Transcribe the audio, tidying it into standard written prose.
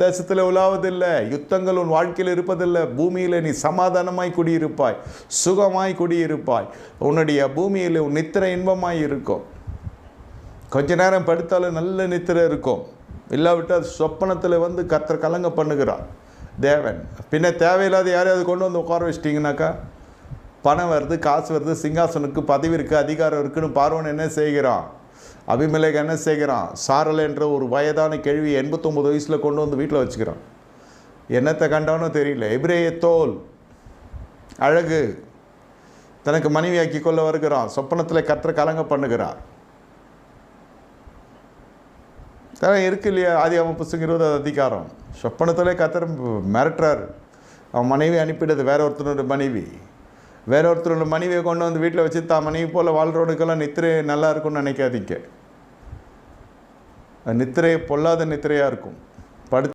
தேசத்தில் உலாவதில்லை, யுத்தங்கள் உன் வாழ்க்கையில் இருப்பதில்லை. பூமியில் நீ சமாதானமாய் குடியிருப்பாய், சுகமாய் குடியிருப்பாய். உன்னுடைய பூமியில் உன் நித்திரை இன்பமாய் இருக்கும். கொஞ்ச நேரம் படுத்தாலும் நல்ல நித்திரை இருக்கும். இல்லாவிட்டால் சொப்பனத்தில் வந்து கர்த்தர் கலங்க பண்ணுகிறார் தேவன். பின்ன தேவையில்லாத யாரையாவது கொண்டு வந்து உட்கார வச்சிட்டிங்கனாக்கா, பணம் வருது, காசு வருது, சிங்காசனுக்கு பதவி இருக்குது, அதிகாரம் இருக்குன்னு பார்வோன் என்ன செய்கிறான்? அபிமெலேக் என்ன செய்கிறான்? சாரல் என்ற ஒரு வயதான கேள்வி 89 வயசில் கொண்டு வந்து வீட்டில் வச்சுக்கிறான். என்னத்தை கண்டானோ தெரியல. எபிரேய தோல் அழகு தனக்கு மனைவியாக்கி கொள்ள வருகிறான். சொப்பனத்தில் கர்த்தர் கலங்க பண்ணுகிறார். இருக்கு இல்லையா? ஆதியாகமம் புஸ்தகம் 20 அதிகாரம். சொப்பனத்திலே கர்த்தர் மிரட்டுறார். அவன் மனைவி அனுப்பிடுது, வேற ஒருத்தனோட மனைவி. வேற ஒருத்தரோட மனைவியை கொண்டு வந்து வீட்டில் வச்சு தான் மனைவி போல் வாழ்கிறவனுக்கெல்லாம் நித்திரை நல்லா இருக்கும்னு நினைக்காதீங்க. நித்திரை பொல்லாத நித்திரையாக இருக்கும்.